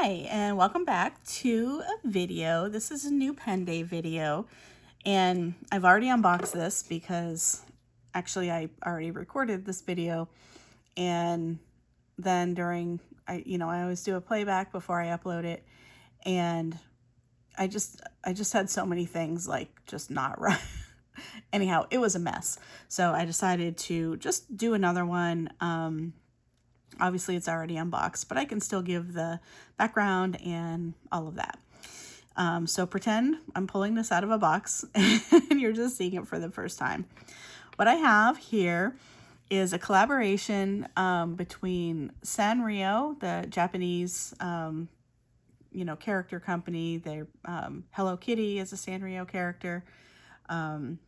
Hi, and welcome back to a video. This is a new pen day video, and I've already unboxed this because actually I already recorded this video, and then I always do a playback before I upload it, and I just had so many things like just not right. Anyhow, it was a mess. So I decided to just do another one. Obviously it's already unboxed, but I can still give the background and all of that. So pretend I'm pulling this out of a box and you're just seeing it for the first time. What I have here is a collaboration between Sanrio, the Japanese character company. They're Hello Kitty is a Sanrio character. And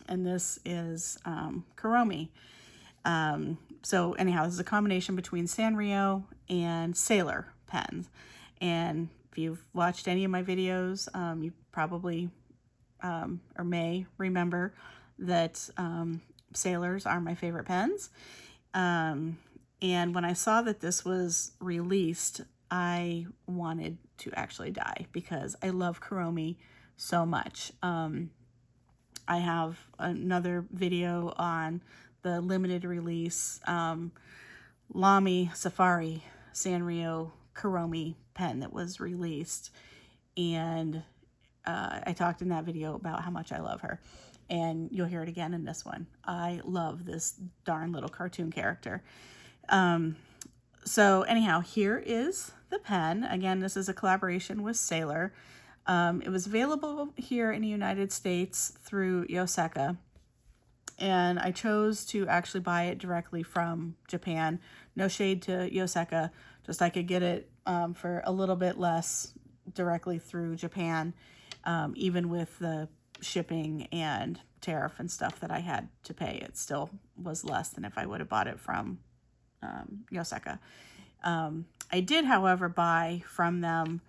this is Kuromi. So anyhow, this is a combination between Sanrio and Sailor pens. And if you've watched any of my videos, you probably or may remember that Sailors are my favorite pens. And when I saw that this was released, I wanted to actually die because I love Kuromi so much. I have another video on the limited release Lamy Safari Sanrio Kuromi pen that was released, and I talked in that video about how much I love her, and you'll hear it again in this one. I love this darn little cartoon character. So anyhow, here is the pen. Again, this is a collaboration with Sailor. It was available here in the United States through Yoseka, and I chose to actually buy it directly from Japan. No shade to Yoseka, just I could get it for a little bit less directly through Japan, even with the shipping and tariff and stuff that I had to pay. It still was less than if I would have bought it from Yoseka. I did, however, buy from them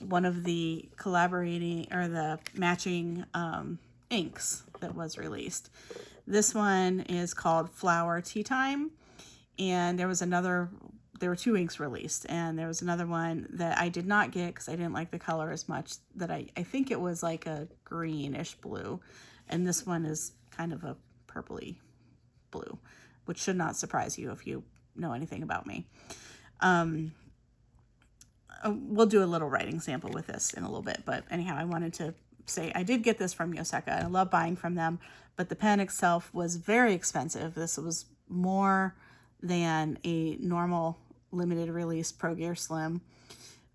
one of the collaborating or the matching inks that was released. This one is called Flower Tea Time, and there were two inks released, and there was another one that I did not get because I didn't like the color as much, that I think it was like a greenish blue, and this one is kind of a purpley blue, which should not surprise you if you know anything about me. We'll do a little writing sample with this in a little bit, but anyhow, I wanted to say I did get this from Yoseka. I love buying from them, but the pen itself was very expensive. This was more than a normal limited release Pro Gear Slim.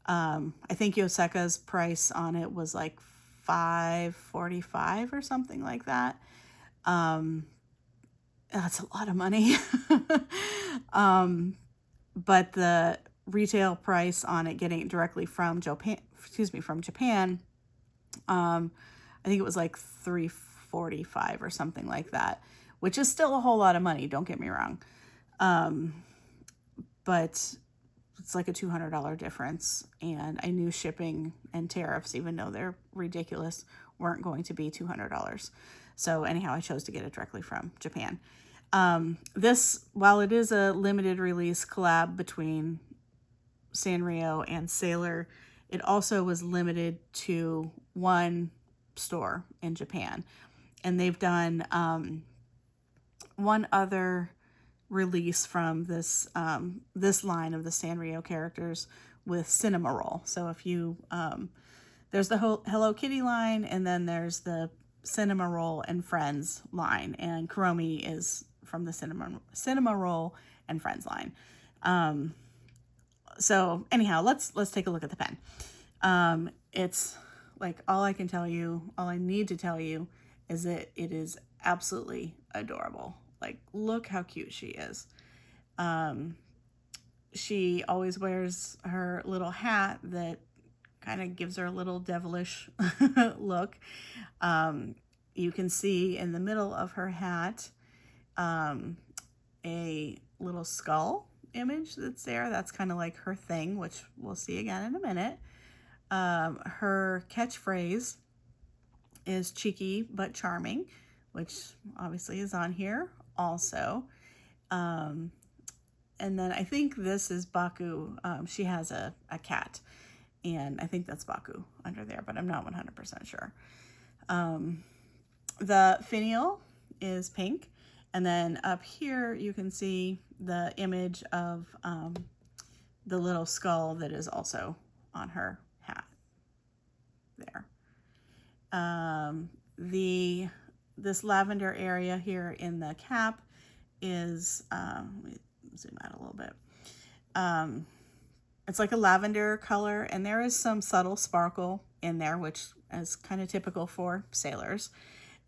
I think Yoseka's price on it was like $5.45 or something like that. That's a lot of money. But the retail price on it, getting it directly from Japan, I think it was like $3.45 or something like that, which is still a whole lot of money, don't get me wrong. But it's like a $200 difference, and I knew shipping and tariffs, even though they're ridiculous, weren't going to be $200. So anyhow, I chose to get it directly from Japan. This, while it is a limited release collab between Sanrio and Sailor, it also was limited to one store in Japan, and they've done one other release from this this line of the Sanrio characters with Cinema Roll. So if you there's the whole Hello Kitty line, and then there's the Cinema Roll and Friends line, and Kuromi is from the Cinema Roll and Friends line. So anyhow, let's take a look at the pen. It's like all I need to tell you is that it is absolutely adorable. Like, look how cute she is. She always wears her little hat that kind of gives her a little devilish look. You can see in the middle of her hat a little skull image that's there. That's kind of like her thing, which we'll see again in a minute. Her catchphrase is cheeky but charming, which obviously is on here also. And then I think this is Baku. She has a cat, and I think that's Baku under there, but I'm not 100% sure. The finial is pink, and then up here you can see the image of the little skull that is also on her hat there. This lavender area here in the cap is, let me zoom out a little bit. It's like a lavender color, and there is some subtle sparkle in there, which is kind of typical for sailors.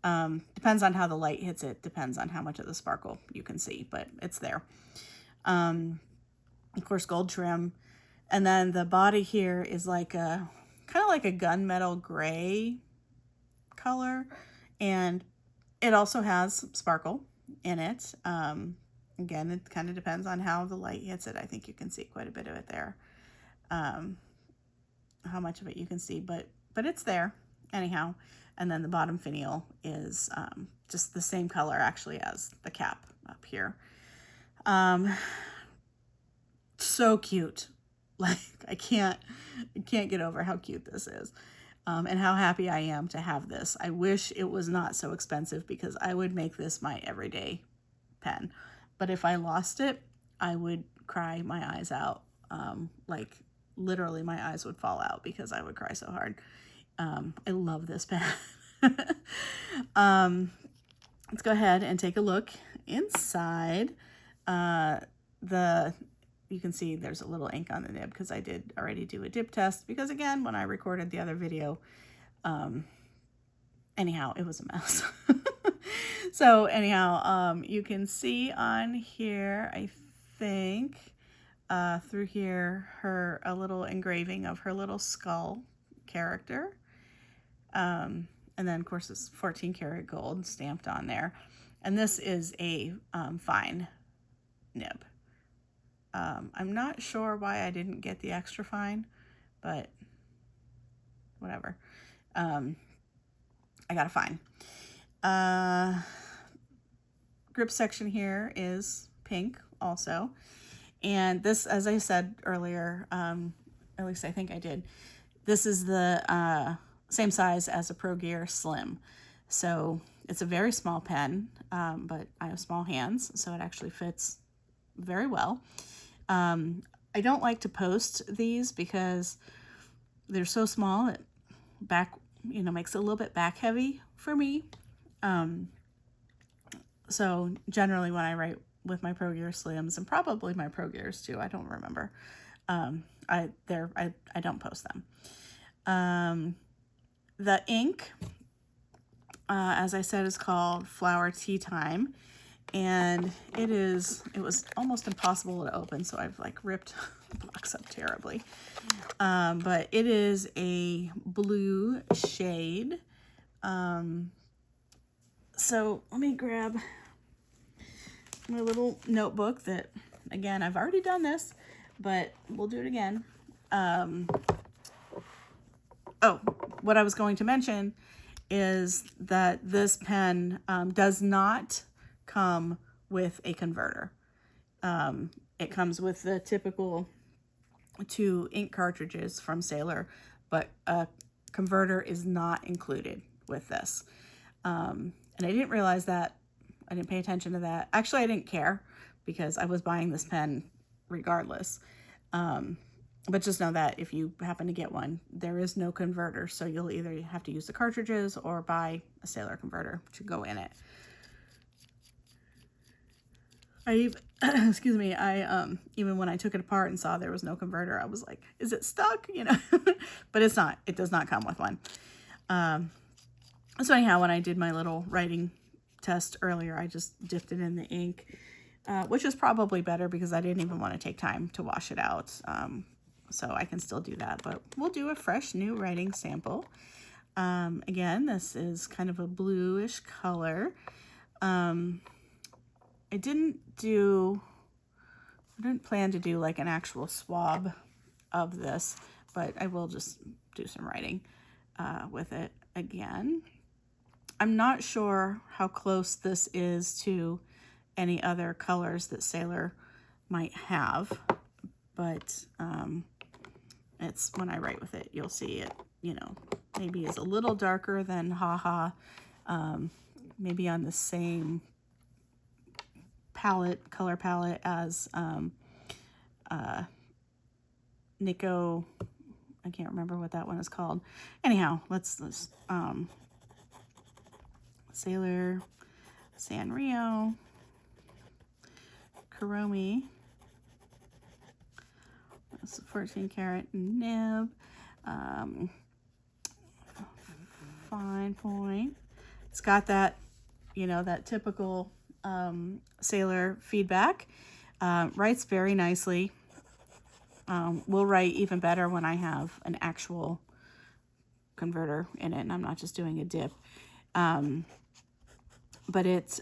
Depends on how the light hits it, depends on how much of the sparkle you can see, but it's there. Of course, gold trim. And then the body here is like a, kind of like a gunmetal gray color. And it also has sparkle in it. Again, it kind of depends on how the light hits it. I think you can see quite a bit of it there. How much of it you can see, but it's there anyhow. And then the bottom finial is just the same color actually as the cap up here. So cute. Like, I can't get over how cute this is. And how happy I am to have this. I wish it was not so expensive, because I would make this my everyday pen. But if I lost it, I would cry my eyes out. Like, literally my eyes would fall out because I would cry so hard. I love this pen. Let's go ahead and take a look inside. You can see there's a little ink on the nib because I did already do a dip test, because again, when I recorded the other video, anyhow, it was a mess. So anyhow, you can see on here, I think, through here, a little engraving of her little skull character. And then of course it's 14 karat gold stamped on there. And this is a fine nib. I'm not sure why I didn't get the extra fine, but whatever. I got a fine. Grip section here is pink also. And this, as I said earlier, at least I think I did, this is the same size as a Pro Gear Slim. So it's a very small pen, but I have small hands, so it actually fits very well. I don't like to post these because they're so small. It makes it a little bit back heavy for me. So generally when I write with my Pro Gear Slims, and probably my Pro Gears too, I don't remember, I don't post them. The ink, as I said, is called Flower Tea Time. And it was almost impossible to open, so I've like ripped the box up terribly. But it is a blue shade. So let me grab my little notebook that, again, I've already done this, but we'll do it again. Oh, what I was going to mention is that this pen does not come with a converter. It comes with the typical 2 ink cartridges from Sailor, but a converter is not included with this. And I didn't realize that. I didn't pay attention to that. Actually, I didn't care because I was buying this pen regardless. But just know that if you happen to get one, there is no converter. So you'll either have to use the cartridges or buy a Sailor converter to go in it. Excuse me, even when I took it apart and saw there was no converter, I was like, is it stuck? But it's not. It does not come with one. So anyhow, when I did my little writing test earlier, I just dipped it in the ink, which is probably better because I didn't even want to take time to wash it out. So I can still do that, but we'll do a fresh new writing sample. Again, this is kind of a bluish color. I didn't plan to do like an actual swab of this, but I will just do some writing with it again. I'm not sure how close this is to any other colors that Sailor might have, but it's when I write with it, you'll see it, you know, maybe is a little darker than Haha, maybe on the same color palette as Nico. I can't remember what that one is called. Anyhow, let's Sailor, Sanrio, Kuromi. That's a 14 karat nib. Fine point. It's got that, you know, that typical sailor feedback. Writes very nicely. Will write even better when I have an actual converter in it and I'm not just doing a dip. But it's,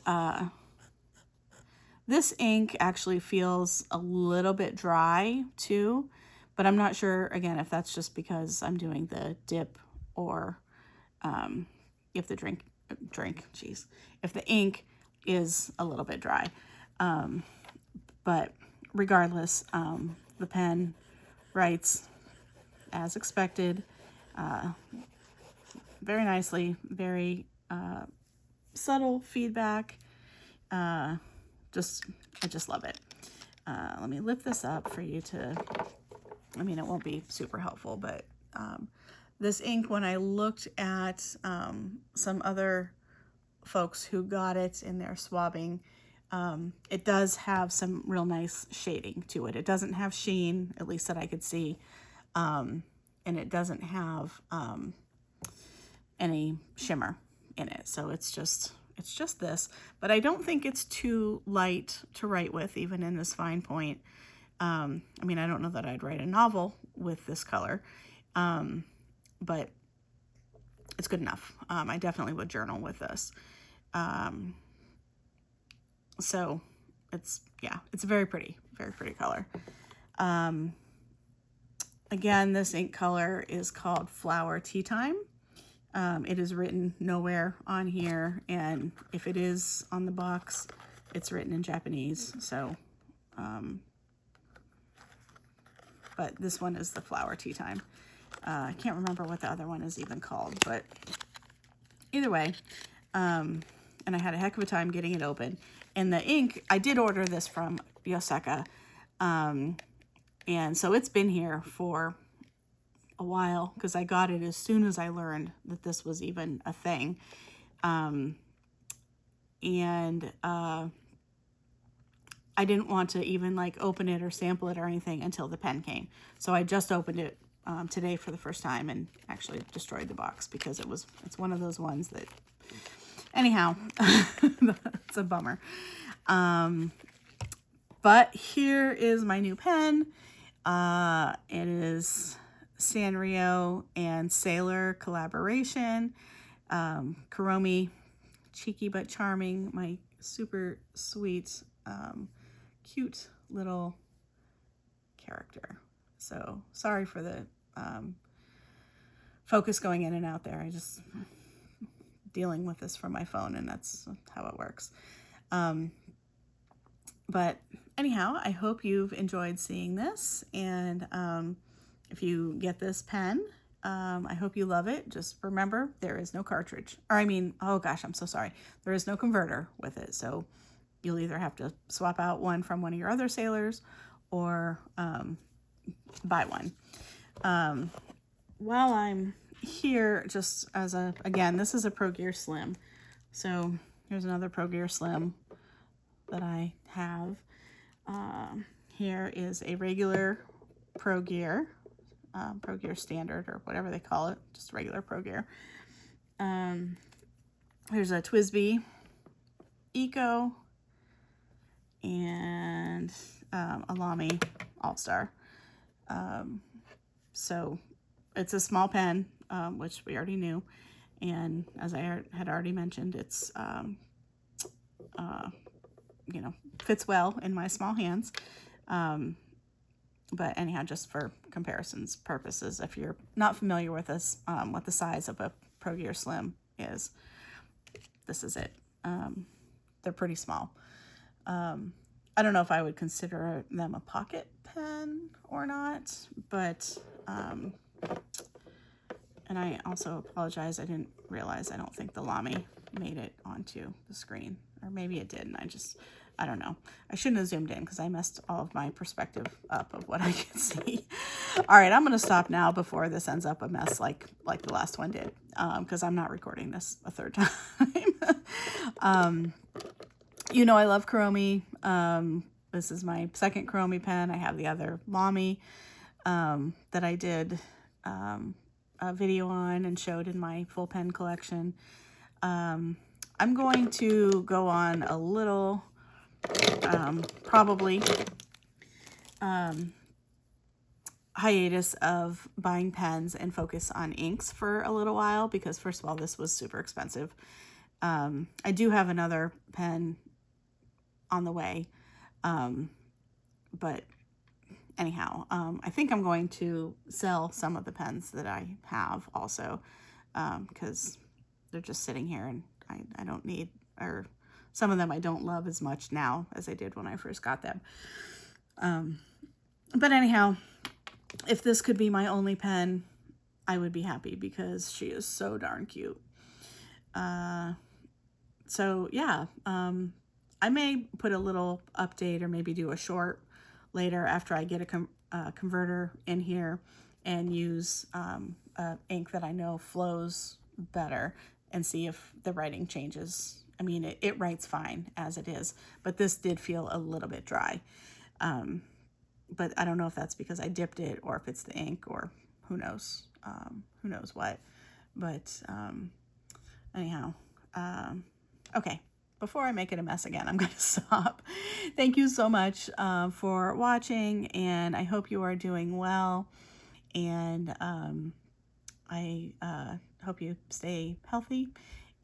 this ink actually feels a little bit dry too, but I'm not sure, again, if that's just because I'm doing the dip or if the if the ink is a little bit dry. But regardless, the pen writes as expected, very nicely, very subtle feedback. I just love it. Let me lift this up for you to, I mean, it won't be super helpful, but this ink, when I looked at some other folks who got it in their swabbing, it does have some real nice shading to it. It doesn't have sheen, at least that I could see, and it doesn't have any shimmer in it. So it's just this, but I don't think it's too light to write with, even in this fine point. I mean, I don't know that I'd write a novel with this color, but it's good enough. I definitely would journal with this. So it's, yeah, it's a very pretty color. Again, this ink color is called Flower Tea Time. It is written nowhere on here, and if it is on the box, it's written in Japanese. So, but this one is the Flower Tea Time. I can't remember what the other one is even called, but either way, and I had a heck of a time getting it open. And the ink, I did order this from Yoseka, and so it's been here for a while because I got it as soon as I learned that this was even a thing. I didn't want to even like open it or sample it or anything until the pen came. So I just opened it today for the first time and actually destroyed the box because it's one of those ones that, anyhow, it's a bummer. But here is my new pen. It is Sanrio and Sailor collaboration. Kuromi, cheeky but charming, my super sweet, cute little character. So sorry for the focus going in and out there. I just dealing with this from my phone, and that's how it works. But anyhow, I hope you've enjoyed seeing this, and if you get this pen, I hope you love it. Just remember, there is no cartridge. Or I mean, oh gosh, I'm so sorry. There is no converter with it. So you'll either have to swap out one from one of your other sailors or buy one. While I'm here, just as again, this is a Pro Gear Slim. So here's another Pro Gear Slim that I have. Here is a regular Pro Gear Standard, or whatever they call it, just regular Pro Gear. Here's a TWSBI Eco and a Lamy All-Star. So it's a small pen, which we already knew, and as I had already mentioned, it's you know, fits well in my small hands. But anyhow, just for comparisons purposes, if you're not familiar with this, what the size of a Pro Gear Slim is, this is it. They're pretty small. I don't know if I would consider them a pocket pen or not, but, and I also apologize. I didn't realize, I don't think the Lamy made it onto the screen, or maybe it did, and I don't know. I shouldn't have zoomed in because I messed all of my perspective up of what I can see. All right, I'm going to stop now before this ends up a mess like the last one did, because I'm not recording this a third time. You know I love Kuromi. This is my second Kuromi pen. I have the other Lamy that I did a video on and showed in my full pen collection. I'm going to go on a little, probably, hiatus of buying pens and focus on inks for a little while, because first of all, this was super expensive. I do have another pen on the way, but anyhow, I think I'm going to sell some of the pens that I have also, because they're just sitting here and I don't need, or some of them I don't love as much now as I did when I first got them. But anyhow, if this could be my only pen, I would be happy because she is so darn cute. So yeah, I may put a little update or maybe do a short later after I get a converter in here and use ink that I know flows better and see if the writing changes. I mean, it writes fine as it is, but this did feel a little bit dry. But I don't know if that's because I dipped it or if it's the ink or who knows what. But anyhow, okay. Before I make it a mess again, I'm going to stop. Thank you so much for watching, and I hope you are doing well. And I hope you stay healthy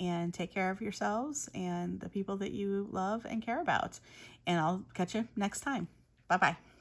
and take care of yourselves and the people that you love and care about. And I'll catch you next time. Bye-bye.